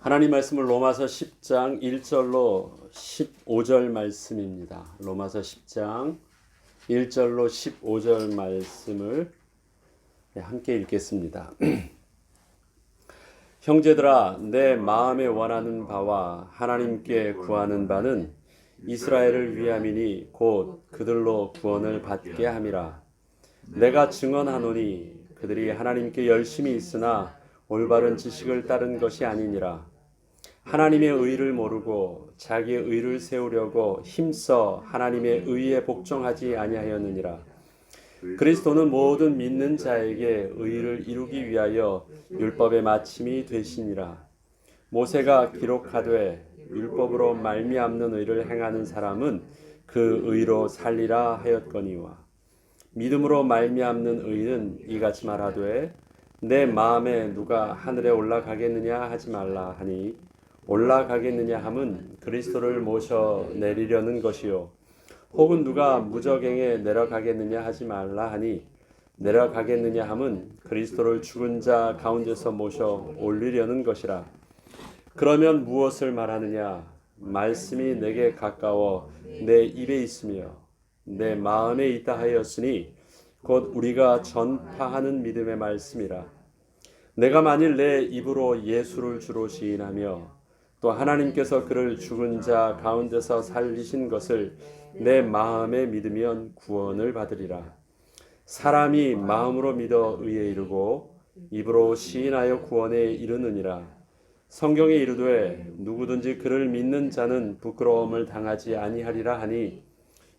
하나님 말씀은 로마서 10장 1절로 15절 말씀입니다. 로마서 10장 1절로 15절 말씀을 함께 읽겠습니다. 형제들아, 내 마음에 원하는 바와 하나님께 구하는 바는 이스라엘을 위함이니 곧 그들로 구원을 받게 함이라. 내가 증언하노니 그들이 하나님께 열심히 있으나 올바른 지식을 따른 것이 아니니라. 하나님의 의를 모르고 자기의 의를 세우려고 힘써 하나님의 의에 복종하지 아니하였느니라. 그리스도는 모든 믿는 자에게 의를 이루기 위하여 율법의 마침이 되시니라. 모세가 기록하되 율법으로 말미암는 의를 행하는 사람은 그 의로 살리라 하였거니와 믿음으로 말미암는 의는 이같이 말하되 내 마음에 누가 하늘에 올라가겠느냐 하지 말라 하니 올라가겠느냐 함은 그리스도를 모셔 내리려는 것이요 혹은 누가 무저갱에 내려가겠느냐 하지 말라 하니 내려가겠느냐 함은 그리스도를 죽은 자 가운데서 모셔 올리려는 것이라. 그러면 무엇을 말하느냐? 말씀이 내게 가까워 내 입에 있으며 내 마음에 있다 하였으니 곧 우리가 전파하는 믿음의 말씀이라. 내가 만일 내 입으로 예수를 주로 시인하며 또 하나님께서 그를 죽은 자 가운데서 살리신 것을 내 마음에 믿으면 구원을 받으리라. 사람이 마음으로 믿어 의에 이르고 입으로 시인하여 구원에 이르느니라. 성경에 이르되 누구든지 그를 믿는 자는 부끄러움을 당하지 아니하리라 하니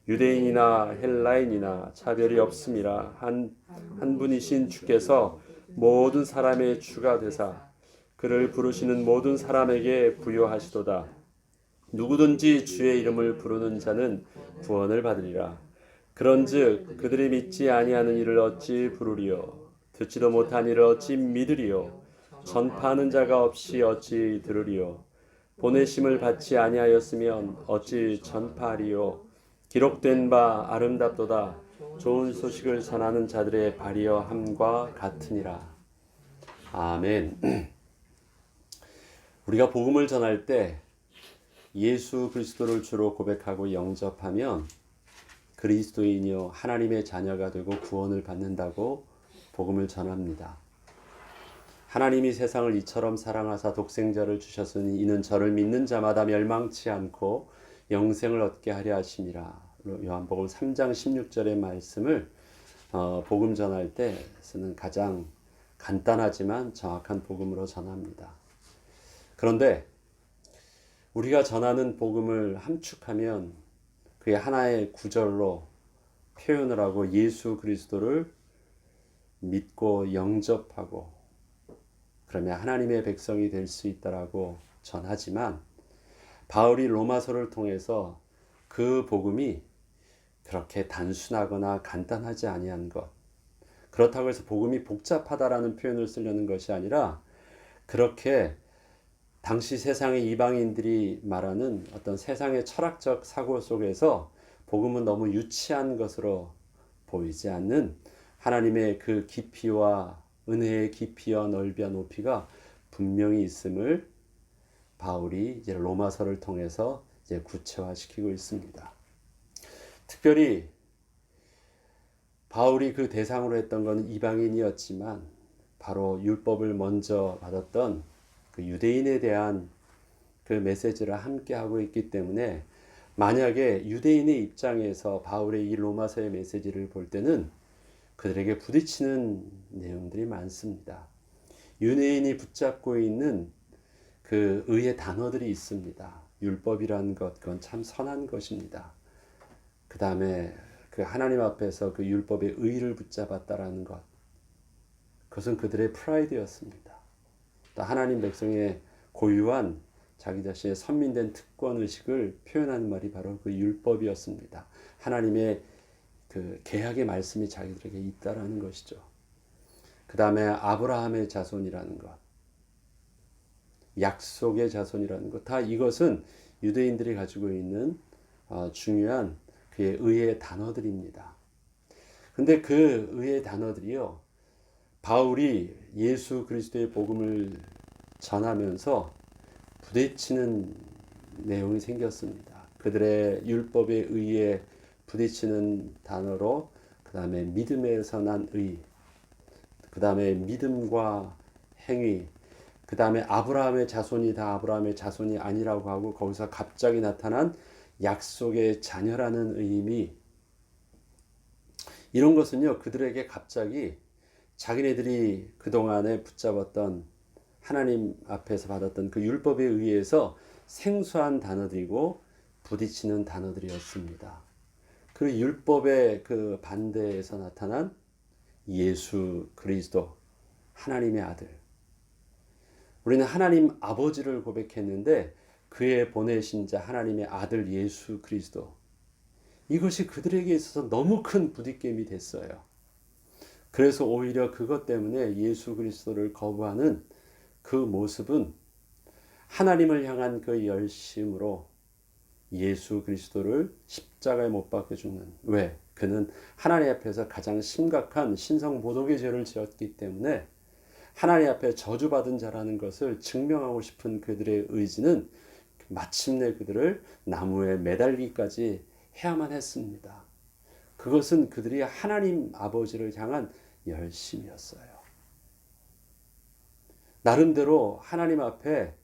유대인이나 헬라인이나 차별이 없음이라. 한 분이신 주께서 모든 사람의 주가 되사 그를 부르시는 모든 사람에게 부여하시도다. 누구든지 주의 이름을 부르는 자는 구원을 받으리라. 그런즉 그들이 믿지 아니하는 이를 어찌 부르리요? 듣지도 못한 이를 어찌 믿으리요? 전파하는 자가 없이 어찌 들으리요? 보내심을 받지 아니하였으면 어찌 전파하리요? 기록된 바 아름답도다. 좋은 소식을 전하는 자들의 발이여 함과 같으니라. 아멘. 우리가 복음을 전할 때 예수 그리스도를 주로 고백하고 영접하면 그리스도인이요 하나님의 자녀가 되고 구원을 받는다고 복음을 전합니다. 하나님이 세상을 이처럼 사랑하사 독생자를 주셨으니 이는 저를 믿는 자마다 멸망치 않고 영생을 얻게 하려 하심이라. 요한복음 3장 16절의 말씀을 복음 전할 때 쓰는 가장 간단하지만 정확한 복음으로 전합니다. 그런데 우리가 전하는 복음을 함축하면 그의 하나의 구절로 표현을 하고 예수 그리스도를 믿고 영접하고 그러면 하나님의 백성이 될 수 있다라고 전하지만 바울이 로마서를 통해서 그 복음이 그렇게 단순하거나 간단하지 아니한 것, 그렇다고 해서 복음이 복잡하다라는 표현을 쓰려는 것이 아니라 그렇게 당시 세상의 이방인들이 말하는 어떤 세상의 철학적 사고 속에서 복음은 너무 유치한 것으로 보이지 않는 하나님의 그 깊이와 은혜의 깊이와 넓이와 높이가 분명히 있음을 바울이 이제 로마서를 통해서 이제 구체화시키고 있습니다. 특별히 바울이 그 대상으로 했던 것은 이방인이었지만 바로 율법을 먼저 받았던 그 유대인에 대한 그 메시지를 함께 하고 있기 때문에 만약에 유대인의 입장에서 바울의 이 로마서의 메시지를 볼 때는 그들에게 부딪히는 내용들이 많습니다. 유대인이 붙잡고 있는 그 의의 단어들이 있습니다. 율법이라는 것, 그건 참 선한 것입니다. 그 다음에 그 하나님 앞에서 그 율법의 의를 붙잡았다라는 것, 그것은 그들의 프라이드였습니다. 또 하나님 백성의 고유한 자기 자신의 선민된 특권의식을 표현하는 말이 바로 그 율법이었습니다. 하나님의 그 계약의 말씀이 자기들에게 있다라는 것이죠. 그 다음에 아브라함의 자손이라는 것, 약속의 자손이라는 것, 다 이것은 유대인들이 가지고 있는 중요한 그의 의의 단어들입니다. 근데 그 의의 단어들이요, 바울이 예수 그리스도의 복음을 전하면서 부딪히는 내용이 생겼습니다. 그들의 율법에 의해 부딪히는 단어로 그 다음에 믿음에서 난 의, 그 다음에 믿음과 행위, 그 다음에 아브라함의 자손이 다 아브라함의 자손이 아니라고 하고 거기서 갑자기 나타난 약속의 자녀라는 의미, 이런 것은요 그들에게 갑자기 자기네들이 그동안에 붙잡았던 하나님 앞에서 받았던 그 율법에 의해서 생소한 단어들이고 부딪히는 단어들이었습니다. 그 율법의 그 반대에서 나타난 예수 그리스도, 하나님의 아들. 우리는 하나님 아버지를 고백했는데 그의 보내신 자 하나님의 아들 예수 그리스도, 이것이 그들에게 있어서 너무 큰 부딪힘이 됐어요. 그래서 오히려 그것 때문에 예수 그리스도를 거부하는 그 모습은 하나님을 향한 그 열심으로 예수 그리스도를 십자가에 못 박혀 죽는, 왜? 그는 하나님 앞에서 가장 심각한 신성모독의 죄를 지었기 때문에 하나님 앞에 저주받은 자라는 것을 증명하고 싶은 그들의 의지는 마침내 그들을 나무에 매달리기까지 해야만 했습니다. 그것은 그들이 하나님 아버지를 향한 열심이었어요. 나름대로 하나님 앞에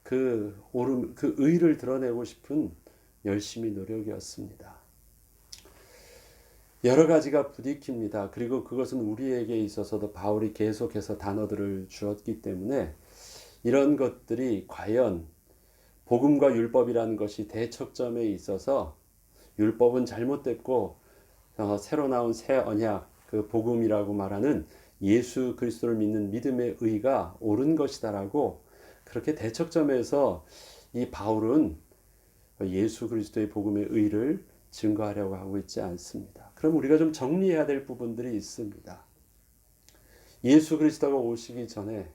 그 의를 드러내고 싶은 열심히 노력이었습니다. 여러 가지가 부딪힙니다. 그리고 그것은 우리에게 있어서도 바울이 계속해서 단어들을 주었기 때문에 이런 것들이 과연 복음과 율법이라는 것이 대척점에 있어서 율법은 잘못됐고 새로 나온 새 언약, 그 복음이라고 말하는 예수 그리스도를 믿는 믿음의 의가 옳은 것이다라고 그렇게 대척점에서 이 바울은 예수 그리스도의 복음의 의를 증거하려고 하고 있지 않습니다. 그럼 우리가 좀 정리해야 될 부분들이 있습니다. 예수 그리스도가 오시기 전에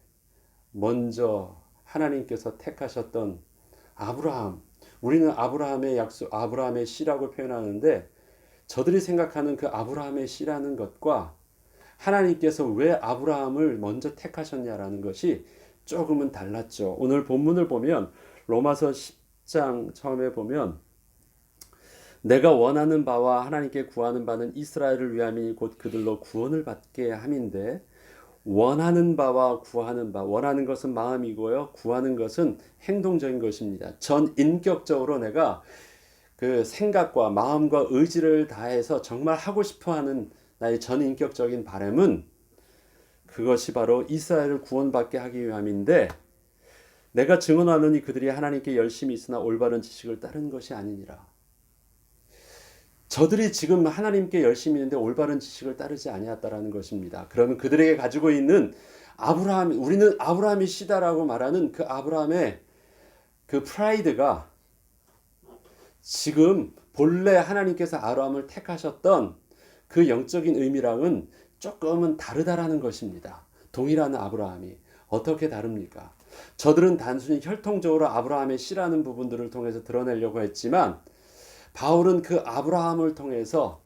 먼저 하나님께서 택하셨던 아브라함, 우리는 아브라함의 약속, 아브라함의 씨라고 표현하는데 저들이 생각하는 그 아브라함의 씨라는 것과 하나님께서 왜 아브라함을 먼저 택하셨냐라는 것이 조금은 달랐죠. 오늘 본문을 보면 로마서 10장 처음에 보면 내가 원하는 바와 하나님께 구하는 바는 이스라엘을 위함이니 곧 그들로 구원을 받게 함인데, 원하는 바와 구하는 바, 원하는 것은 마음이고요, 구하는 것은 행동적인 것입니다. 전 인격적으로 내가 그 생각과 마음과 의지를 다해서 정말 하고 싶어하는 나의 전 인격적인 바람은 그것이 바로 이스라엘을 구원받게 하기 위함인데, 내가 증언하노니 그들이 하나님께 열심히 있으나 올바른 지식을 따른 것이 아니니라. 저들이 지금 하나님께 열심히 있는데 올바른 지식을 따르지 아니했다라는 것입니다. 그러면 그들에게 가지고 있는 아브라함, 우리는 아브라함이 씨다라고 말하는 그 아브라함의 그 프라이드가 지금 본래 하나님께서 아브라함을 택하셨던 그 영적인 의미랑은 조금은 다르다라는 것입니다. 동일한 아브라함이 어떻게 다릅니까? 저들은 단순히 혈통적으로 아브라함의 씨라는 부분들을 통해서 드러내려고 했지만 바울은 그 아브라함을 통해서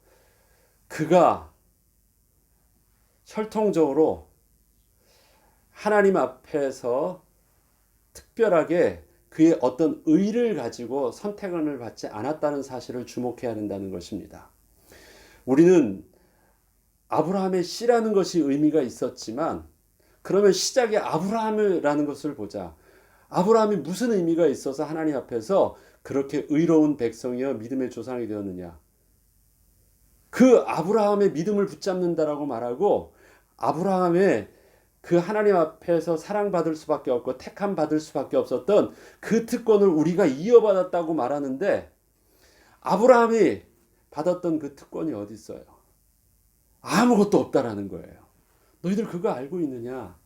그가 혈통적으로 하나님 앞에서 특별하게 그의 어떤 의를 가지고 선택을 받지 않았다는 사실을 주목해야 된다는 것입니다. 우리는 아브라함의 씨라는 것이 의미가 있었지만 그러면 시작에 아브라함이라는 것을 보자. 아브라함이 무슨 의미가 있어서 하나님 앞에서 그렇게 의로운 백성이여 믿음의 조상이 되었느냐. 그 아브라함의 믿음을 붙잡는다라고 말하고 아브라함의 그 하나님 앞에서 사랑받을 수밖에 없고 택함 받을 수밖에 없었던 그 특권을 우리가 이어받았다고 말하는데 아브라함이 받았던 그 특권이 어디 있어요? 아무것도 없다라는 거예요. 너희들 그거 알고 있느냐?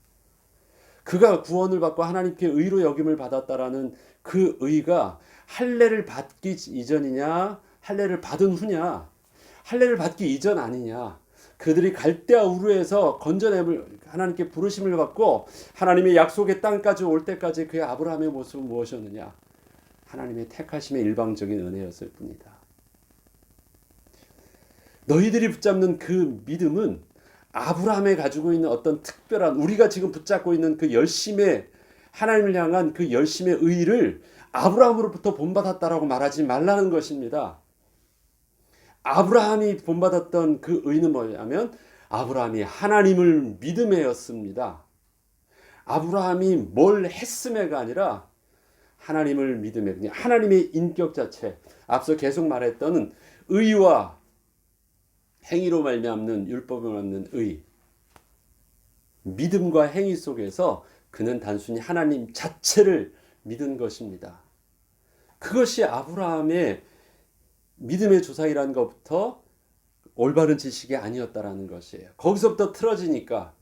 그가 구원을 받고 하나님께 의로 여김을 받았다라는 그 의가 할례를 받기 이전이냐 할례를 받은 후냐, 할례를 받기 이전 아니냐. 그들이 갈대아 우르에서 건져냄을 하나님께 부르심을 받고 하나님의 약속의 땅까지 올 때까지 그의 아브라함의 모습은 무엇이었느냐? 하나님의 택하심의 일방적인 은혜였을 뿐이다. 너희들이 붙잡는 그 믿음은 아브라함이 가지고 있는 어떤 특별한, 우리가 지금 붙잡고 있는 그 열심의 하나님을 향한 그 열심의 의의를 아브라함으로부터 본받았다라고 말하지 말라는 것입니다. 아브라함이 본받았던 그 의의는 뭐냐면 아브라함이 하나님을 믿음에였습니다. 아브라함이 뭘 했음에가 아니라 하나님을 믿음에, 그냥 하나님의 인격 자체, 앞서 계속 말했던 의와 행위로 말미암는 율법을 얻는 의, 믿음과 행위 속에서 그는 단순히 하나님 자체를 믿은 것입니다. 그것이 아브라함의 믿음의 조상이라는 것부터 올바른 지식이 아니었다라는 것이에요. 거기서부터 틀어지니까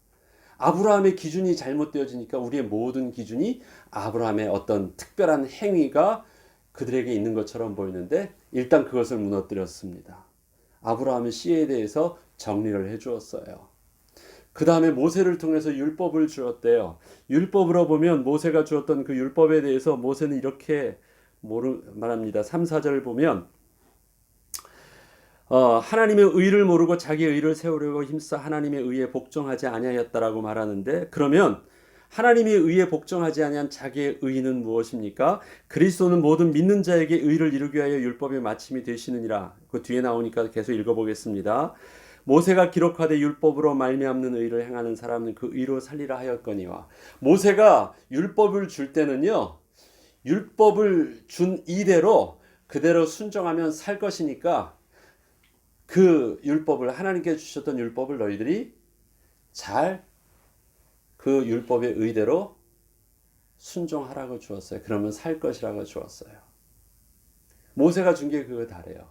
아브라함의 기준이 잘못되어지니까 우리의 모든 기준이 아브라함의 어떤 특별한 행위가 그들에게 있는 것처럼 보이는데 일단 그것을 무너뜨렸습니다. 아브라함의 씨에 대해서 정리를 해주었어요. 그 다음에 모세를 통해서 율법을 주었대요. 율법으로 보면 모세가 주었던 그 율법에 대해서 모세는 이렇게 말합니다. 3, 4절을 보면 하나님의 의를 모르고 자기의 의를 세우려고 힘써 하나님의 의에 복종하지 아니하였다라고 말하는데, 그러면 하나님의 의에 복종하지 아니한 자기의 의는 무엇입니까? 그리스도는 모든 믿는 자에게 의를 이루기 위하여 율법의 마침이 되시느니라. 그 뒤에 나오니까 계속 읽어보겠습니다. 모세가 기록하되 율법으로 말미암는 의를 행하는 사람은 그 의로 살리라 하였거니와. 모세가 율법을 줄 때는요, 율법을 준 이대로 그대로 순종하면 살 것이니까 그 율법을, 하나님께 주셨던 율법을 너희들이 잘 그 율법의 의대로 순종하라고 주었어요. 그러면 살 것이라고 주었어요. 모세가 준 게 그거 다래요.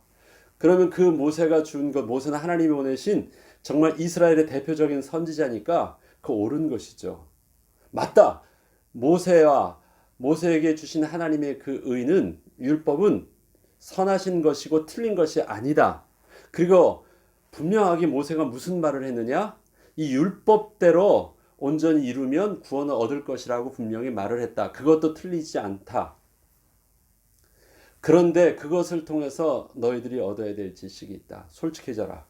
그러면 그 모세가 준 것, 모세는 하나님이 보내신 정말 이스라엘의 대표적인 선지자니까 그 옳은 것이죠. 맞다. 모세에게 주신 하나님의 그 의는, 율법은 선하신 것이고 틀린 것이 아니다. 그리고 분명하게 모세가 무슨 말을 했느냐? 이 율법대로 온전히 이루면 구원을 얻을 것이라고 분명히 말을 했다. 그것도 틀리지 않다. 그런데 그것을 통해서 너희들이 얻어야 될 지식이 있다. 솔직해져라.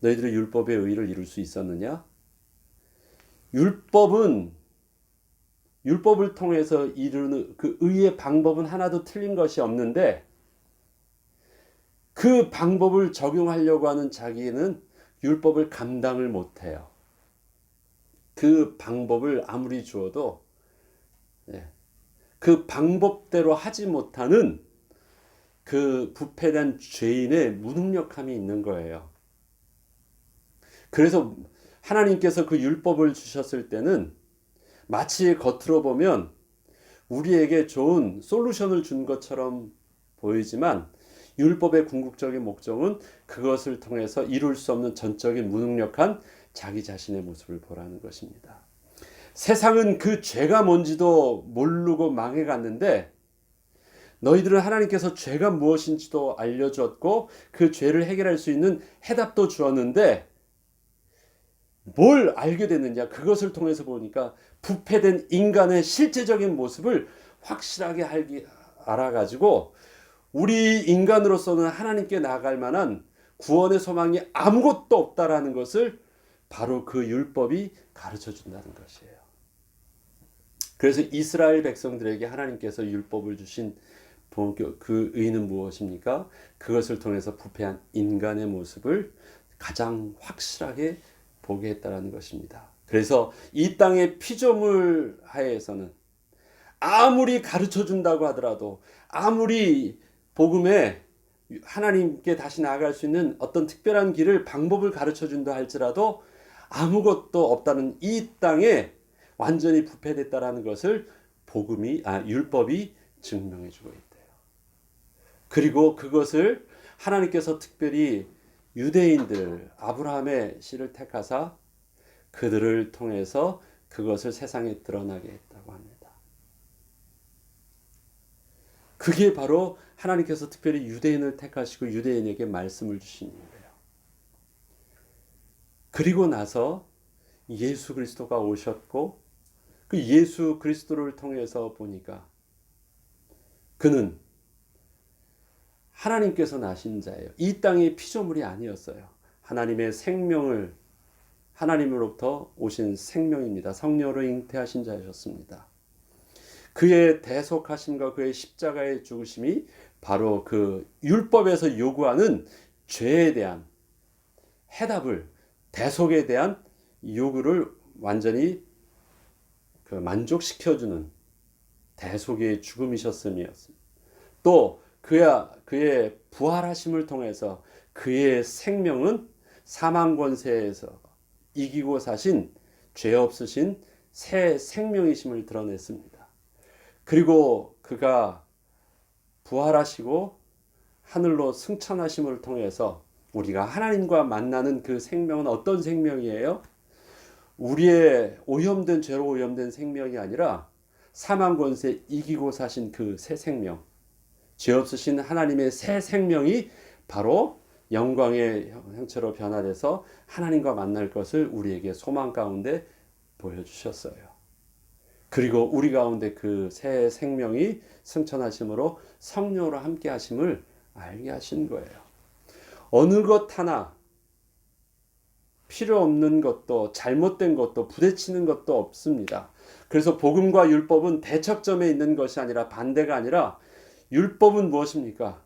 너희들이 율법의 의를 이룰 수 있었느냐? 율법을 통해서 이루는 그 의의 방법은 하나도 틀린 것이 없는데 그 방법을 적용하려고 하는 자기는 율법을 감당을 못해요. 그 방법을 아무리 주어도 그 방법대로 하지 못하는 그 부패된 죄인의 무능력함이 있는 거예요. 그래서 하나님께서 그 율법을 주셨을 때는 마치 겉으로 보면 우리에게 좋은 솔루션을 준 것처럼 보이지만 율법의 궁극적인 목적은 그것을 통해서 이룰 수 없는 전적인 무능력한 자기 자신의 모습을 보라는 것입니다. 세상은 그 죄가 뭔지도 모르고 망해갔는데 너희들은 하나님께서 죄가 무엇인지도 알려주었고 그 죄를 해결할 수 있는 해답도 주었는데 뭘 알게 됐느냐? 그것을 통해서 보니까 부패된 인간의 실제적인 모습을 확실하게 알아가지고 우리 인간으로서는 하나님께 나아갈 만한 구원의 소망이 아무것도 없다라는 것을 바로 그 율법이 가르쳐 준다는 것이에요. 그래서 이스라엘 백성들에게 하나님께서 율법을 주신 그 의는 무엇입니까? 그것을 통해서 부패한 인간의 모습을 가장 확실하게 보게 했다는 것입니다. 그래서 이 땅의 피조물 하에서는 아무리 가르쳐 준다고 하더라도, 아무리 복음에 하나님께 다시 나아갈 수 있는 어떤 특별한 길을, 방법을 가르쳐 준다 할지라도 아무것도 없다는 이 땅에 완전히 부패됐다라는 것을 율법이 증명해 주고 있대요. 그리고 그것을 하나님께서 특별히 유대인들, 아브라함의 씨를 택하사 그들을 통해서 그것을 세상에 드러나게 했다고 합니다. 그게 바로 하나님께서 특별히 유대인을 택하시고 유대인에게 말씀을 주신 거예요. 그리고 나서 예수 그리스도가 오셨고 그 예수 그리스도를 통해서 보니까 그는 하나님께서 나신 자예요. 이 땅의 피조물이 아니었어요. 하나님의 생명을, 하나님으로부터 오신 생명입니다. 성령으로 잉태하신 자였습니다. 그의 대속하심과 그의 십자가의 죽으심이 바로 그 율법에서 요구하는 죄에 대한 해답을, 대속에 대한 요구를 완전히 그 만족시켜주는 대속의 죽음이셨음이었습니다. 또 그의 부활하심을 통해서 그의 생명은 사망 권세에서 이기고 사신 죄 없으신 새 생명이심을 드러냈습니다. 그리고 그가 부활하시고 하늘로 승천하심을 통해서 우리가 하나님과 만나는 그 생명은 어떤 생명이에요? 우리의 오염된 죄로 오염된 생명이 아니라 사망 권세 이기고 사신 그 새 생명, 죄 없으신 하나님의 새 생명이 바로 영광의 형체로 변화돼서 하나님과 만날 것을 우리에게 소망 가운데 보여주셨어요. 그리고 우리 가운데 그 새 생명이 승천하심으로 성령으로 함께 하심을 알게 하신 거예요. 어느 것 하나 필요 없는 것도 잘못된 것도 부대치는 것도 없습니다. 그래서 복음과 율법은 대척점에 있는 것이 아니라 반대가 아니라 율법은 무엇입니까?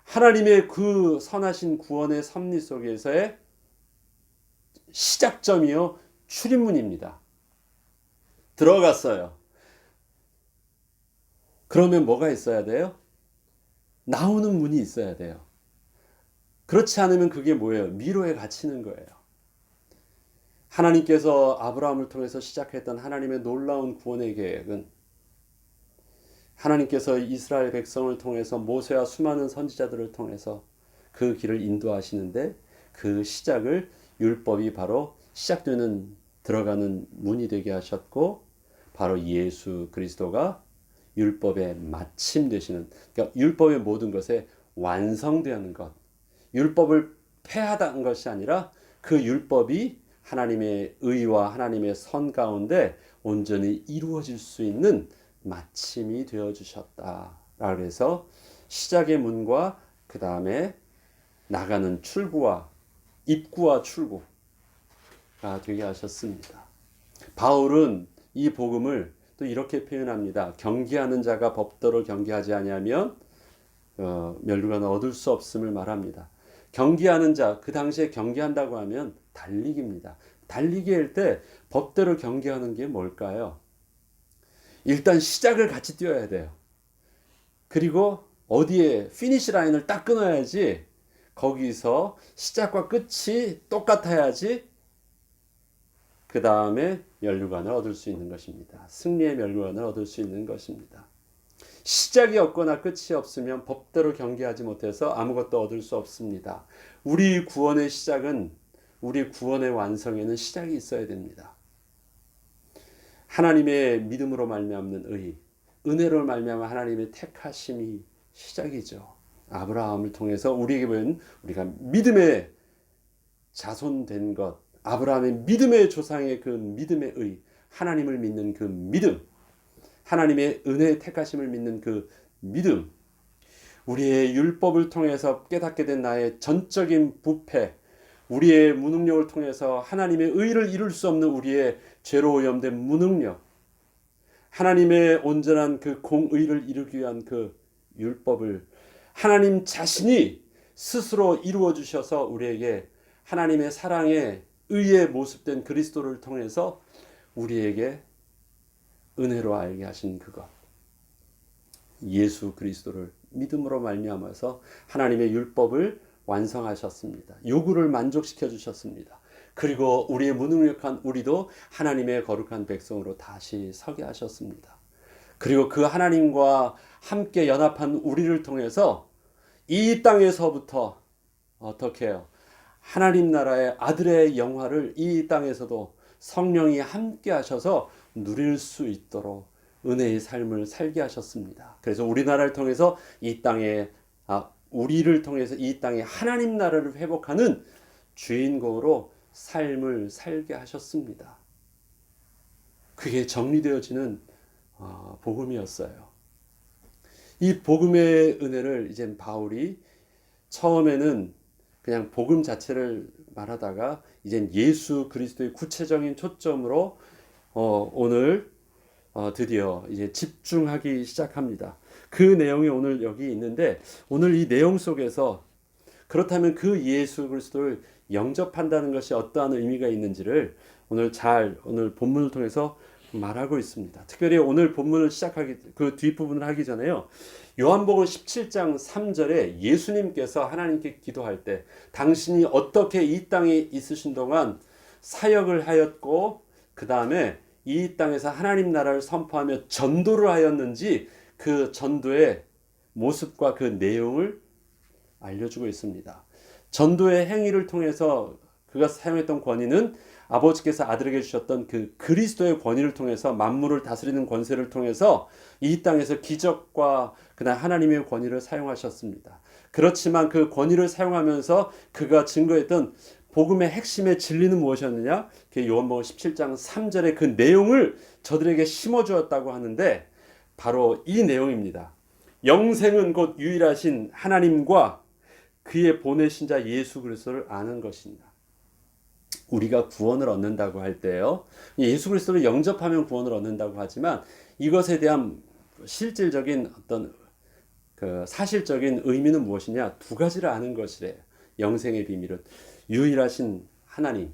하나님의 그 선하신 구원의 섭리 속에서의 시작점이요 출입문입니다. 들어갔어요. 그러면 뭐가 있어야 돼요? 나오는 문이 있어야 돼요. 그렇지 않으면 그게 뭐예요? 미로에 갇히는 거예요. 하나님께서 아브라함을 통해서 시작했던 하나님의 놀라운 구원의 계획은 하나님께서 이스라엘 백성을 통해서 모세와 수많은 선지자들을 통해서 그 길을 인도하시는데 그 시작을 율법이 바로 시작되는 들어가는 문이 되게 하셨고 바로 예수 그리스도가 율법의 마침 되시는 그러니까 율법의 모든 것에 완성되는 것 율법을 폐하다는 것이 아니라 그 율법이 하나님의 의와 하나님의 선 가운데 온전히 이루어질 수 있는 마침이 되어주셨다라고 해서 시작의 문과 그 다음에 나가는 출구와 입구와 출구가 되게 하셨습니다. 바울은 이 복음을 또 이렇게 표현합니다. 경계하는 자가 법도로 경계하지 아니하면 멸류관을 얻을 수 없음을 말합니다. 경계하는 자, 그 당시에 경계한다고 하면 달리기입니다. 달리기 할 때 법대로 경계하는 게 뭘까요? 일단 시작을 같이 뛰어야 돼요. 그리고 어디에 피니시 라인을 딱 끊어야지 거기서 시작과 끝이 똑같아야지 그 다음에 멸류관을 얻을 수 있는 것입니다. 승리의 멸류관을 얻을 수 있는 것입니다. 시작이 없거나 끝이 없으면 법대로 경계하지 못해서 아무것도 얻을 수 없습니다. 우리 구원의 시작은 우리 구원의 완성에는 시작이 있어야 됩니다. 하나님의 믿음으로 말미암는 의, 은혜로 말미암아 하나님의 택하심이 시작이죠. 아브라함을 통해서 우리에게 보이는 우리가 믿음의 자손된 것, 아브라함의 믿음의 조상의 그 믿음의 의, 하나님을 믿는 그 믿음, 하나님의 은혜의 택하심을 믿는 그 믿음, 우리의 율법을 통해서 깨닫게 된 나의 전적인 부패, 우리의 무능력을 통해서 하나님의 의를 이룰 수 없는 우리의 죄로 오염된 무능력, 하나님의 온전한 그 공의를 이루기 위한 그 율법을 하나님 자신이 스스로 이루어 주셔서 우리에게 하나님의 사랑의 의의 모습된 그리스도를 통해서 우리에게 은혜로 알게 하신 그것, 예수 그리스도를 믿음으로 말미암아서 하나님의 율법을 완성하셨습니다. 요구를 만족시켜 주셨습니다. 그리고 우리의 무능력한 우리도 하나님의 거룩한 백성으로 다시 서게 하셨습니다. 그리고 그 하나님과 함께 연합한 우리를 통해서 이 땅에서부터 어떻게 해요? 하나님 나라의 아들의 영화를 이 땅에서도 성령이 함께 하셔서 누릴 수 있도록 은혜의 삶을 살게 하셨습니다. 그래서 우리나라를 통해서 이 땅에 우리를 통해서 이 땅에 하나님 나라를 회복하는 주인공으로 삶을 살게 하셨습니다. 그게 정리되어지는 복음이었어요. 이 복음의 은혜를 이제 바울이 처음에는 그냥 복음 자체를 말하다가 이제 예수 그리스도의 구체적인 초점으로 오늘 드디어 이제 집중하기 시작합니다. 그 내용이 오늘 여기 있는데 오늘 이 내용 속에서 그렇다면 그 예수 그리스도를 영접한다는 것이 어떠한 의미가 있는지를 오늘 본문을 통해서 말하고 있습니다. 특별히 오늘 본문을 시작하기 그 뒷부분을 하기 전에요. 요한복음 17장 3절에 예수님께서 하나님께 기도할 때 당신이 어떻게 이 땅에 있으신 동안 사역을 하였고 그 다음에 이 땅에서 하나님 나라를 선포하며 전도를 하였는지 그 전도의 모습과 그 내용을 알려주고 있습니다. 전도의 행위를 통해서 그가 사용했던 권위는 아버지께서 아들에게 주셨던 그 그리스도의 권위를 통해서 만물을 다스리는 권세를 통해서 이 땅에서 기적과 그다음 하나님의 권위를 사용하셨습니다. 그렇지만 그 권위를 사용하면서 그가 증거했던 복음의 핵심의 진리는 무엇이었느냐? 요한복음 17장 3절의 그 내용을 저들에게 심어주었다고 하는데 바로 이 내용입니다. 영생은 곧 유일하신 하나님과 그의 보내신 자 예수 그리스도를 아는 것이니라. 우리가 구원을 얻는다고 할 때요, 예수 그리스도를 영접하면 구원을 얻는다고 하지만 이것에 대한 실질적인 어떤 그 사실적인 의미는 무엇이냐? 두 가지를 아는 것이래요. 영생의 비밀은 유일하신 하나님,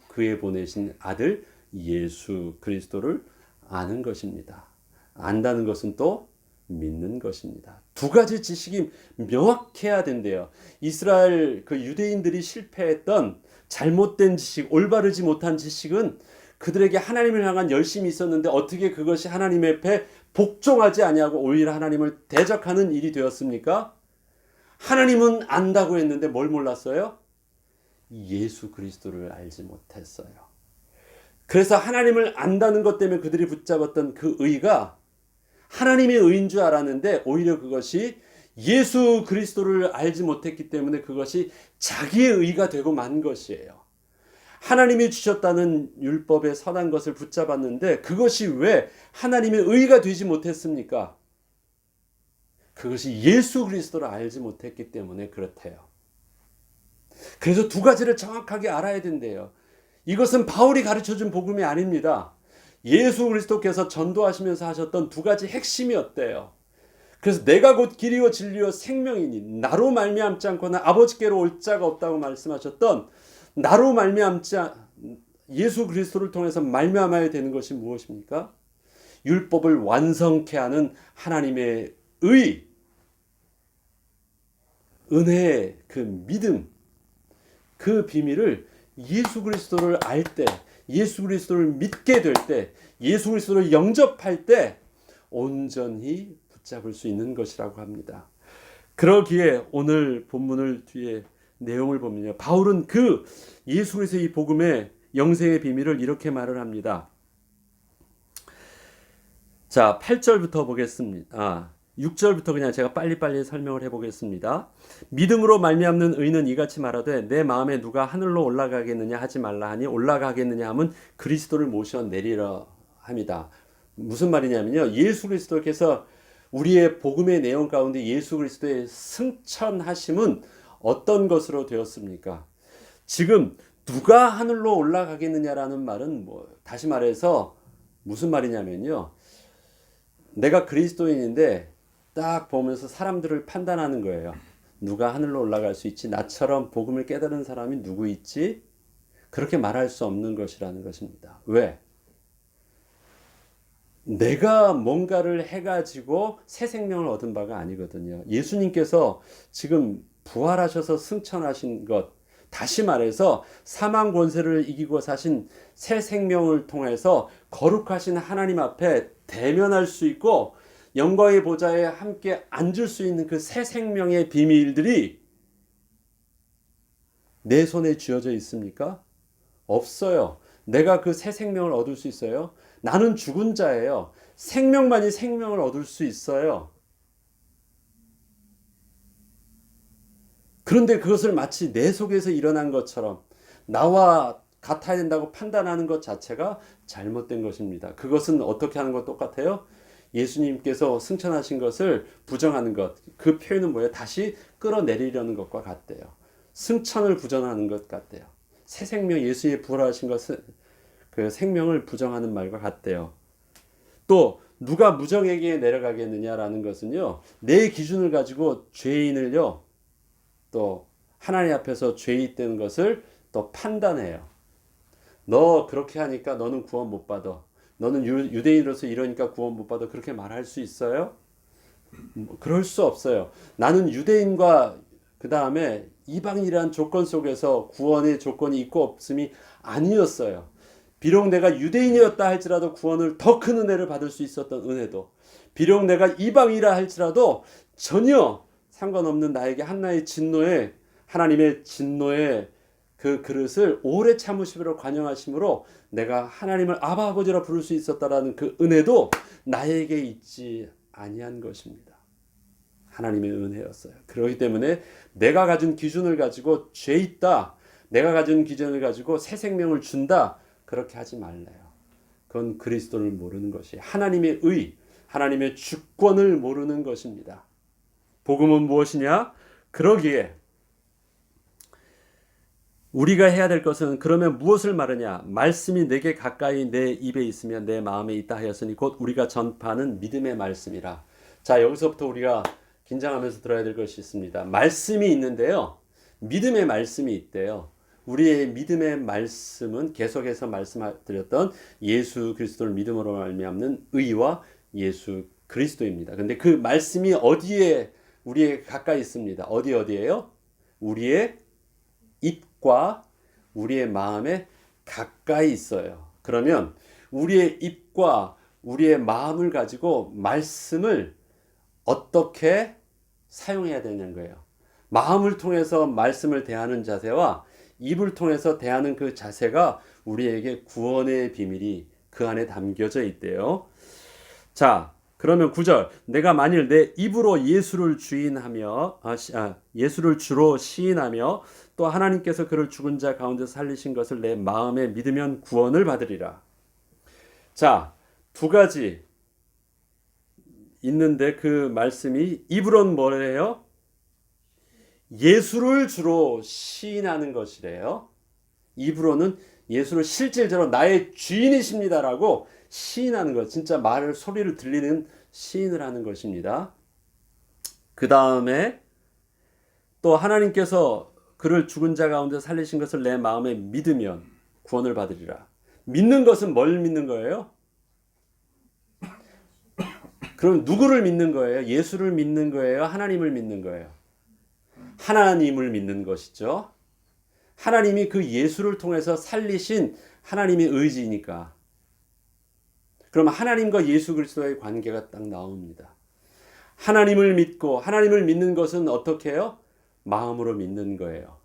그의 보내신 아들 예수 그리스도를 아는 것입니다. 안다는 것은 또 믿는 것입니다. 두 가지 지식이 명확해야 된대요. 이스라엘 그 유대인들이 실패했던 잘못된 지식, 올바르지 못한 지식은 그들에게 하나님을 향한 열심이 있었는데 어떻게 그것이 하나님 앞에 복종하지 아니하고 오히려 하나님을 대적하는 일이 되었습니까? 하나님은 안다고 했는데 뭘 몰랐어요? 예수 그리스도를 알지 못했어요. 그래서 하나님을 안다는 것 때문에 그들이 붙잡았던 그 의가 하나님의 의인 줄 알았는데 오히려 그것이 예수 그리스도를 알지 못했기 때문에 그것이 자기의 의가 되고 만 것이에요. 하나님이 주셨다는 율법의 선한 것을 붙잡았는데 그것이 왜 하나님의 의가 되지 못했습니까? 그것이 예수 그리스도를 알지 못했기 때문에 그렇대요. 그래서 두 가지를 정확하게 알아야 된대요. 이것은 바울이 가르쳐준 복음이 아닙니다. 예수 그리스도께서 전도하시면서 하셨던 두 가지 핵심이었대요. 그래서 내가 곧 길이요 진리요 생명이니 나로 말미암지 않고는 아버지께로 올 자가 없다고 말씀하셨던 나로 말미암지 예수 그리스도를 통해서 말미암아야 되는 것이 무엇입니까? 율법을 완성케 하는 하나님의 의, 은혜의 그 믿음, 그 비밀을 예수 그리스도를 알 때, 예수 그리스도를 믿게 될 때, 예수 그리스도를 영접할 때 온전히 붙잡을 수 있는 것이라고 합니다. 그러기에 오늘 본문을 뒤에 내용을 보면요, 바울은 그 예수 그리스도의 이 복음의 영생의 비밀을 이렇게 말을 합니다. 자, 8절부터 보겠습니다. 6절부터 그냥 제가 빨리빨리 설명을 해보겠습니다. 믿음으로 말미암는 의는 이같이 말하되 내 마음에 누가 하늘로 올라가겠느냐 하지 말라 하니 올라가겠느냐 하면 그리스도를 모셔내리라 합니다. 무슨 말이냐면요, 예수 그리스도께서 우리의 복음의 내용 가운데 예수 그리스도의 승천하심은 어떤 것으로 되었습니까? 지금 누가 하늘로 올라가겠느냐라는 말은 다시 말해서 무슨 말이냐면요, 내가 그리스도인인데 딱 보면서 사람들을 판단하는 거예요. 누가 하늘로 올라갈 수 있지? 나처럼 복음을 깨달은 사람이 누구 있지? 그렇게 말할 수 없는 것이라는 것입니다. 왜? 내가 뭔가를 해가지고 새 생명을 얻은 바가 아니거든요. 예수님께서 지금 부활하셔서 승천하신 것, 다시 말해서 사망 권세를 이기고 사신 새 생명을 통해서 거룩하신 하나님 앞에 대면할 수 있고 영광의 보좌에 함께 앉을 수 있는 그 새 생명의 비밀들이 내 손에 쥐어져 있습니까? 없어요. 내가 그 새 생명을 얻을 수 있어요? 나는 죽은 자예요. 생명만이 생명을 얻을 수 있어요. 그런데 그것을 마치 내 속에서 일어난 것처럼 나와 같아야 된다고 판단하는 것 자체가 잘못된 것입니다. 그것은 어떻게 하는 것 똑같아요? 예수님께서 승천하신 것을 부정하는 것, 그 표현은 뭐예요? 다시 끌어내리려는 것과 같대요. 승천을 부정하는 것 같대요. 새 생명, 예수님이 부활하신 것은 그 생명을 부정하는 말과 같대요. 또 누가 무정에게 내려가겠느냐라는 것은요, 내 기준을 가지고 죄인을요, 또 하나님 앞에서 죄인 되는 것을 또 판단해요. 너 그렇게 하니까 너는 구원 못 받아. 너는 유대인으로서 이러니까 구원 못 받아. 그렇게 말할 수 있어요? 그럴 수 없어요. 나는 유대인과 그 다음에 이방인이라는 조건 속에서 구원의 조건이 있고 없음이 아니었어요. 비록 내가 유대인이었다 할지라도 구원을 더 큰 은혜를 받을 수 있었던 은혜도, 비록 내가 이방이라 할지라도 전혀 상관없는 나에게 한나의 진노에, 하나님의 진노의 그 그릇을 오래 참으심으로 관용하심으로 내가 하나님을 아바 아버지라 부를 수 있었다라는 그 은혜도 나에게 있지 아니한 것입니다. 하나님의 은혜였어요. 그렇기 때문에 내가 가진 기준을 가지고 죄 있다, 내가 가진 기준을 가지고 새 생명을 준다, 그렇게 하지 말래요. 그건 그리스도를 모르는 것이, 하나님의 의, 하나님의 주권을 모르는 것입니다. 복음은 무엇이냐? 그러기에 우리가 해야 될 것은, 그러면 무엇을 말하냐? 말씀이 내게 가까이 내 입에 있으면 내 마음에 있다 하였으니 곧 우리가 전파하는 믿음의 말씀이라. 자, 여기서부터 우리가 긴장하면서 들어야 될 것이 있습니다. 말씀이 있는데요, 믿음의 말씀이 있대요. 우리의 믿음의 말씀은 계속해서 말씀드렸던 예수 그리스도를 믿음으로 말미암는 의와 예수 그리스도입니다. 근데 그 말씀이 어디에 우리에게 가까이 있습니다. 어디에요? 우리의 입과 우리의 마음에 가까이 있어요. 그러면 우리의 입과 우리의 마음을 가지고 말씀을 어떻게 사용해야 되는 거예요. 마음을 통해서 말씀을 대하는 자세와 입을 통해서 대하는 그 자세가 우리에게 구원의 비밀이 그 안에 담겨져 있대요. 자, 그러면 9절, 내가 만일 내 입으로 예수를 예수를 주로 시인하며 또 하나님께서 그를 죽은 자 가운데 살리신 것을 내 마음에 믿으면 구원을 받으리라. 자, 두 가지 있는데 그 말씀이 입으로는 뭐래요? 예수를 주로 시인하는 것이래요. 입으로는 예수를 실질적으로 나의 주인이십니다라고 시인하는 것, 진짜 말을 소리를 들리는 시인을 하는 것입니다. 그 다음에 또 하나님께서 그를 죽은 자 가운데 살리신 것을 내 마음에 믿으면 구원을 받으리라. 믿는 것은 뭘 믿는 거예요? 그럼 누구를 믿는 거예요? 예수를 믿는 거예요? 하나님을 믿는 거예요? 하나님을 믿는 것이죠. 하나님이 그 예수를 통해서 살리신 하나님의 의지니까. 그럼 하나님과 예수 그리스도의 관계가 딱 나옵니다. 하나님을 믿고, 하나님을 믿는 것은 어떻게 해요? 마음으로 믿는 거예요.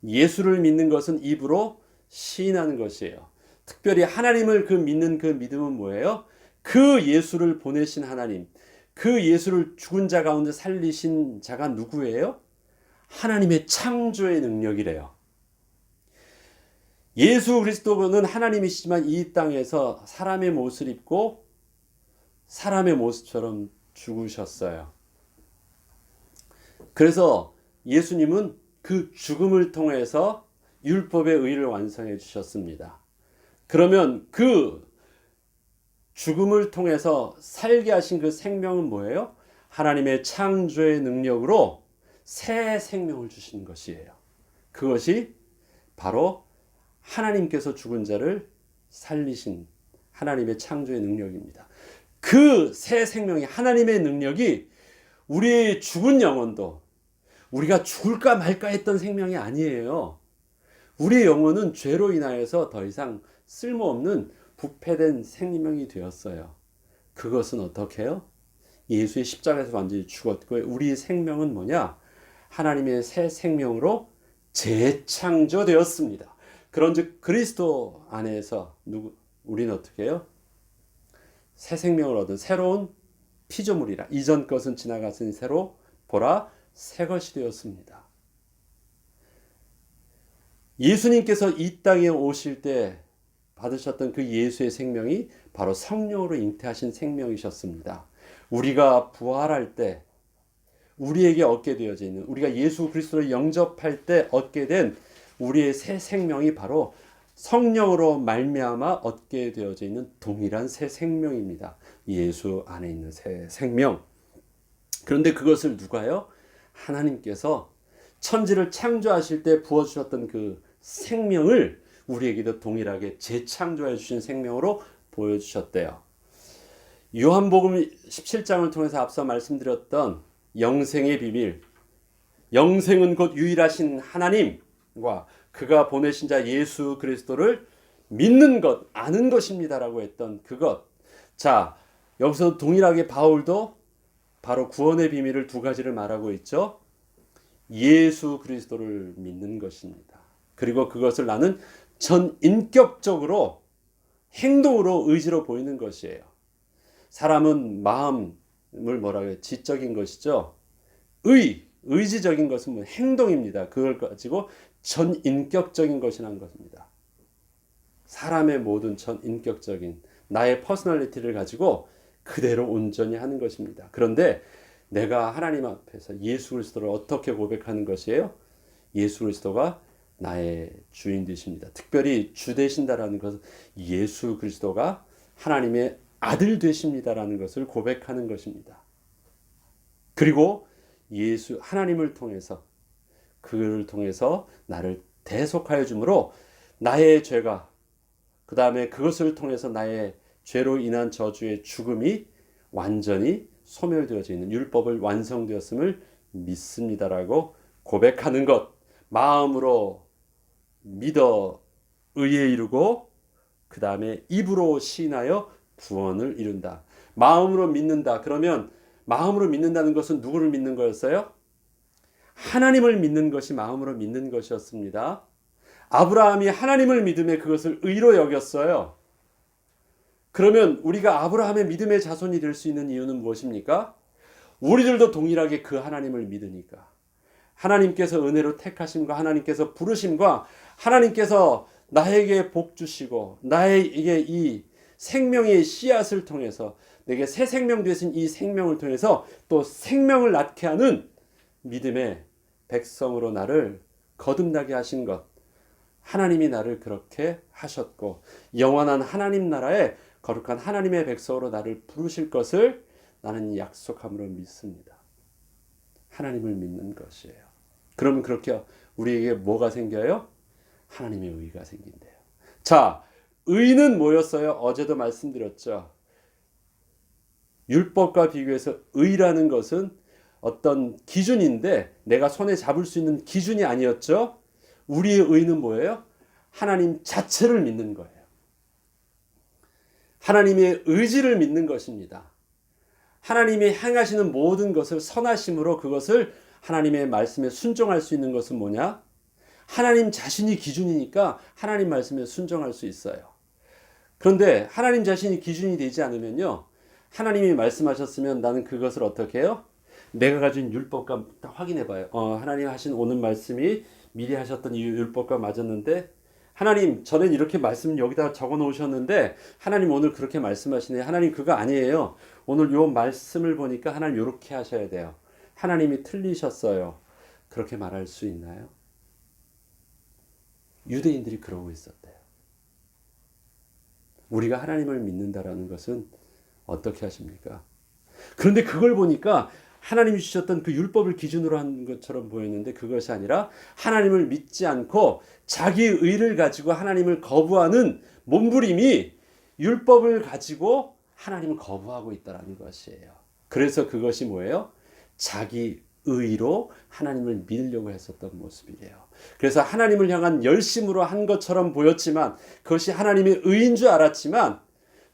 예수를 믿는 것은 입으로 시인하는 것이에요. 특별히 하나님을 믿는 그 믿음은 뭐예요? 그 예수를 보내신 하나님, 그 예수를 죽은 자 가운데 살리신 자가 누구예요? 하나님의 창조의 능력이래요. 예수 그리스도는 하나님이시지만 이 땅에서 사람의 모습을 입고 사람의 모습처럼 죽으셨어요. 그래서 예수님은 그 죽음을 통해서 율법의 의를 완성해 주셨습니다. 그러면 그 죽음을 통해서 살게 하신 그 생명은 뭐예요? 하나님의 창조의 능력으로 새 생명을 주시는 것이에요. 그것이 바로 하나님께서 죽은 자를 살리신 하나님의 창조의 능력입니다. 그 새 생명이, 하나님의 능력이 우리의 죽은 영혼도, 우리가 죽을까 말까 했던 생명이 아니에요. 우리의 영혼은 죄로 인하여서 더 이상 쓸모없는 부패된 생명이 되었어요. 그것은 어떻게 해요? 예수의 십자가에서 완전히 죽었고, 우리의 생명은 뭐냐? 하나님의 새 생명으로 재창조되었습니다. 그런즉 그리스도 안에서 우리는 어떻게 해요? 새 생명을 얻은 새로운 피조물이라. 이전 것은 지나갔으니 새로 보라 새 것이 되었습니다. 예수님께서 이 땅에 오실 때 받으셨던 그 예수의 생명이 바로 성령으로 잉태하신 생명이셨습니다. 우리가 부활할 때 우리에게 얻게 되어져 있는, 우리가 예수 그리스도를 영접할 때 얻게 된 우리의 새 생명이 바로 성령으로 말미암아 얻게 되어져 있는 동일한 새 생명입니다. 예수 안에 있는 새 생명. 그런데 그것을 누가요? 하나님께서 천지를 창조하실 때 부어주셨던 그 생명을 우리에게도 동일하게 재창조해 주신 생명으로 보여주셨대요. 요한복음 17장을 통해서 앞서 말씀드렸던 영생의 비밀, 영생은 곧 유일하신 하나님과 그가 보내신 자 예수 그리스도를 믿는 것, 아는 것입니다라고 했던 그것. 자, 여기서 동일하게 바울도 바로 구원의 비밀을 두 가지를 말하고 있죠. 예수 그리스도를 믿는 것입니다. 그리고 그것을 나는 전인격적으로 행동으로 의지로 보이는 것이에요. 사람은 마음을 뭐라고 해요? 지적인 것이죠. 의지적인 것은 뭐 행동입니다. 그걸 가지고 전인격적인 것이라는 것입니다. 사람의 모든 전인격적인 나의 퍼스널리티를 가지고 그대로 온전히 하는 것입니다. 그런데 내가 하나님 앞에서 예수 그리스도를 어떻게 고백하는 것이에요? 예수 그리스도가 나의 주인 되십니다. 특별히 주 되신다라는 것은 예수 그리스도가 하나님의 아들 되십니다라는 것을 고백하는 것입니다. 그리고 예수 하나님을 통해서 그를 통해서 나를 대속하여 주므로 나의 죄가 그 다음에 그것을 통해서 나의 죄로 인한 저주의 죽음이 완전히 소멸되어져 있는 율법을 완성되었음을 믿습니다라고 고백하는 것, 마음으로 믿어 의에 이르고 그 다음에 입으로 시인하여 구원을 이룬다. 마음으로 믿는다. 그러면 마음으로 믿는다는 것은 누구를 믿는 거였어요? 하나님을 믿는 것이 마음으로 믿는 것이었습니다. 아브라함이 하나님을 믿음에 그것을 의로 여겼어요. 그러면 우리가 아브라함의 믿음의 자손이 될 수 있는 이유는 무엇입니까? 우리들도 동일하게 그 하나님을 믿으니까. 하나님께서 은혜로 택하심과 하나님께서 부르심과 하나님께서 나에게 복 주시고 나에게 이 생명의 씨앗을 통해서 내게 새 생명 되신 이 생명을 통해서 또 생명을 낳게 하는 믿음의 백성으로 나를 거듭나게 하신 것. 하나님이 나를 그렇게 하셨고 영원한 하나님 나라의 거룩한 하나님의 백성으로 나를 부르실 것을 나는 약속함으로 믿습니다. 하나님을 믿는 것이에요. 그러면 그렇게 우리에게 뭐가 생겨요? 하나님의 의가 생긴대요. 자, 의는 뭐였어요? 어제도 말씀드렸죠. 율법과 비교해서 의라는 것은 어떤 기준인데 내가 손에 잡을 수 있는 기준이 아니었죠. 우리의 의는 뭐예요? 하나님 자체를 믿는 거예요. 하나님의 의지를 믿는 것입니다. 하나님이 행하시는 모든 것을 선하심으로 그것을 하나님의 말씀에 순종할 수 있는 것은 뭐냐? 하나님 자신이 기준이니까 하나님 말씀에 순종할 수 있어요. 그런데 하나님 자신이 기준이 되지 않으면요. 하나님이 말씀하셨으면 나는 그것을 어떻게 해요? 내가 가진 율법과 확인해 봐요. 하나님 하신 오늘 말씀이 미리 하셨던 이 율법과 맞았는데 하나님 전엔 이렇게 말씀 여기다 적어 놓으셨는데 하나님 오늘 그렇게 말씀하시네요. 하나님 그거 아니에요. 오늘 요 말씀을 보니까 하나님 이렇게 하셔야 돼요. 하나님이 틀리셨어요. 그렇게 말할 수 있나요? 유대인들이 그러고 있었대요. 우리가 하나님을 믿는다라는 것은 어떻게 하십니까? 그런데 그걸 보니까 하나님이 주셨던 그 율법을 기준으로 한 것처럼 보였는데 그것이 아니라 하나님을 믿지 않고 자기 의를 가지고 하나님을 거부하는 몸부림이 율법을 가지고 하나님을 거부하고 있다는 것이에요. 그래서 그것이 뭐예요? 자기 의로 하나님을 믿으려고 했었던 모습이에요. 그래서 하나님을 향한 열심으로 한 것처럼 보였지만 그것이 하나님의 의인 줄 알았지만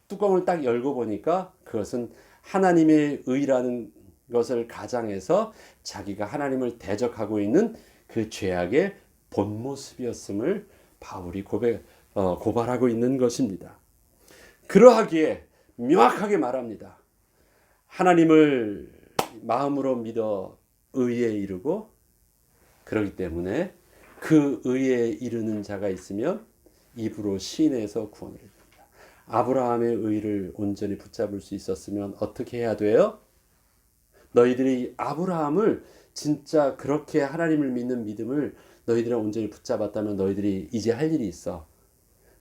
뚜껑을 딱 열고 보니까 그것은 하나님의 의라는 것을 가장해서 자기가 하나님을 대적하고 있는 그 죄악의 본 모습이었음을 바울이 고발하고 있는 것입니다. 그러하기에 명확하게 말합니다. 하나님을 마음으로 믿어 의에 이르고 그렇기 때문에 그 의에 이르는 자가 있으면 입으로 시인해서 구원을 이룬다. 아브라함의 의를 온전히 붙잡을 수 있었으면 어떻게 해야 돼요? 너희들이 아브라함을 진짜 그렇게 하나님을 믿는 믿음을 너희들이 온전히 붙잡았다면 너희들이 이제 할 일이 있어.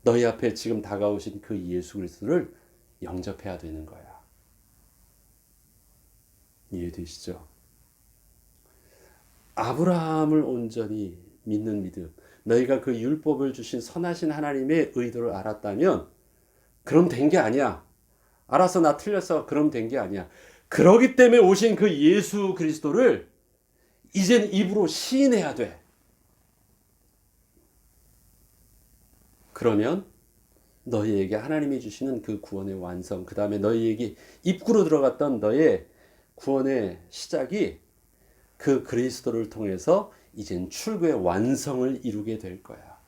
너희 앞에 지금 다가오신 그 예수 그리스도를 영접해야 되는 거야. 이해되시죠? 아브라함을 온전히 믿는 믿음, 너희가 그 율법을 주신 선하신 하나님의 의도를 알았다면 그럼 된 게 아니야. 알아서 나 틀렸어. 그럼 된 게 아니야. 그러기 때문에 오신 그 예수 그리스도를 이젠 입으로 시인해야 돼. 그러면 너희에게 하나님이 주시는 그 구원의 완성, 그 다음에 너희에게 입구로 들어갔던 너의 구원의 시작이 그 그리스도를 통해서 이젠 출구의 완성을 이루게 될 거야.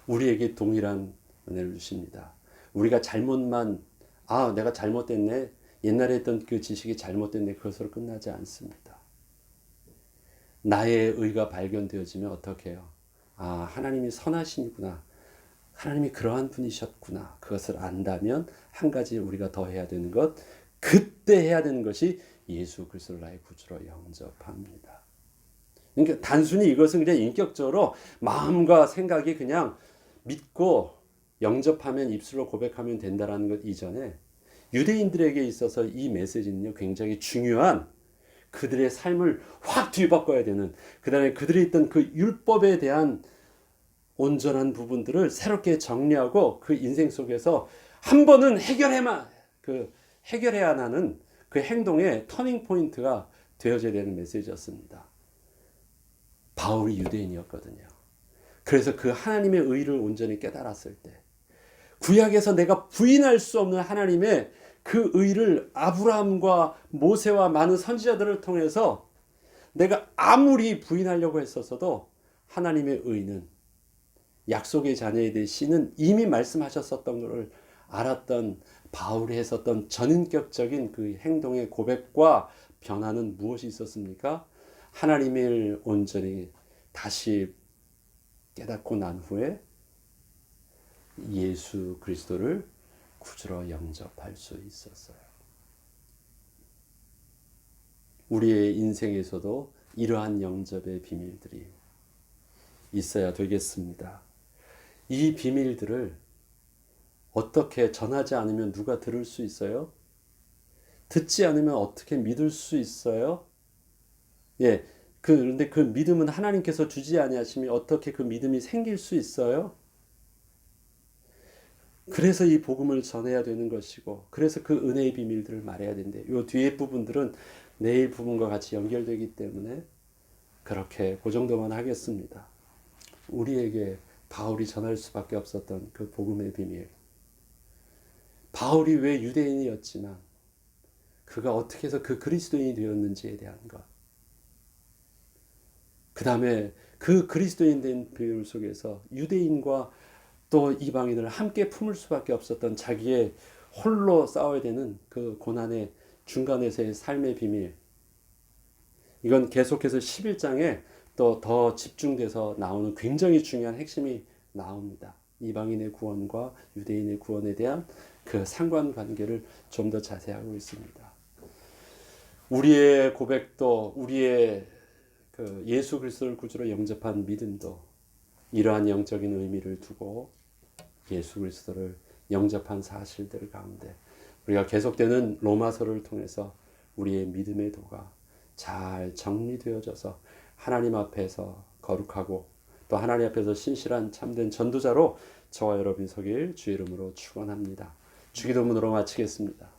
우리에게 동일한 은혜를 주십니다. 우리가 잘못만, 내가 잘못됐네. 옛날에 했던 그 지식이 잘못됐네. 그것으로 끝나지 않습니다. 나의 의가 발견되어지면 어떻게 해요? 하나님이 선하시구나. 하나님이 그러한 분이셨구나. 그것을 안다면 한 가지 우리가 더 해야 되는 것, 그때 해야 되는 것이 예수 그리스도를 나의 구주로 영접합니다. 그러니까 단순히 이것은 그냥 인격적으로 마음과 생각이 그냥 믿고 영접하면 입술로 고백하면 된다라는 것 이전에 유대인들에게 있어서 이 메시지는요, 굉장히 중요한 그들의 삶을 확 뒤바꿔야 되는, 그 다음에 그들이 있던 그 율법에 대한 온전한 부분들을 새롭게 정리하고 그 인생 속에서 한 번은 해결해야 하는 그 행동의 터닝 포인트가 되어져야 되는 메시지였습니다. 바울이 유대인이었거든요. 그래서 그 하나님의 의를 온전히 깨달았을 때, 구약에서 내가 부인할 수 없는 하나님의 그 의를 아브라함과 모세와 많은 선지자들을 통해서 내가 아무리 부인하려고 했었어도 하나님의 의는, 약속의 자녀에 대해 씨는 이미 말씀하셨었던 것을 알았던 바울이 했었던 전인격적인 그 행동의 고백과 변화는 무엇이 있었습니까? 하나님을 온전히 다시 깨닫고 난 후에 예수 그리스도를 구주로 영접할 수 있었어요. 우리의 인생에서도 이러한 영접의 비밀들이 있어야 되겠습니다. 이 비밀들을 어떻게 전하지 않으면 누가 들을 수 있어요? 듣지 않으면 어떻게 믿을 수 있어요? 그런데 그 믿음은 하나님께서 주지 아니하시면 어떻게 그 믿음이 생길 수 있어요? 그래서 이 복음을 전해야 되는 것이고, 그래서 그 은혜의 비밀들을 말해야 되는데, 이 뒤에 부분들은 내일 부분과 같이 연결되기 때문에 그렇게 그 정도만 하겠습니다. 우리에게 바울이 전할 수밖에 없었던 그 복음의 비밀. 바울이 왜 유대인이었지만 그가 어떻게 해서 그 그리스도인이 되었는지에 대한 것. 그 다음에 그 그리스도인 된 비밀 속에서 유대인과 또 이방인을 함께 품을 수밖에 없었던 자기의 홀로 싸워야 되는 그 고난의 중간에서의 삶의 비밀. 이건 계속해서 11장에 또 더 집중돼서 나오는 굉장히 중요한 핵심이 나옵니다. 이방인의 구원과 유대인의 구원에 대한 그 상관관계를 좀 더 자세하고 있습니다. 우리의 고백도, 우리의 그 예수 그리스도를 구주로 영접한 믿음도 이러한 영적인 의미를 두고 예수 그리스도를 영접한 사실들 가운데 우리가 계속되는 로마서를 통해서 우리의 믿음의 도가 잘 정리되어져서 하나님 앞에서 거룩하고 또 하나님 앞에서 신실한 참된 전도자로 저와 여러분이 서길 주의 이름으로 축원합니다. 주기도문으로 마치겠습니다.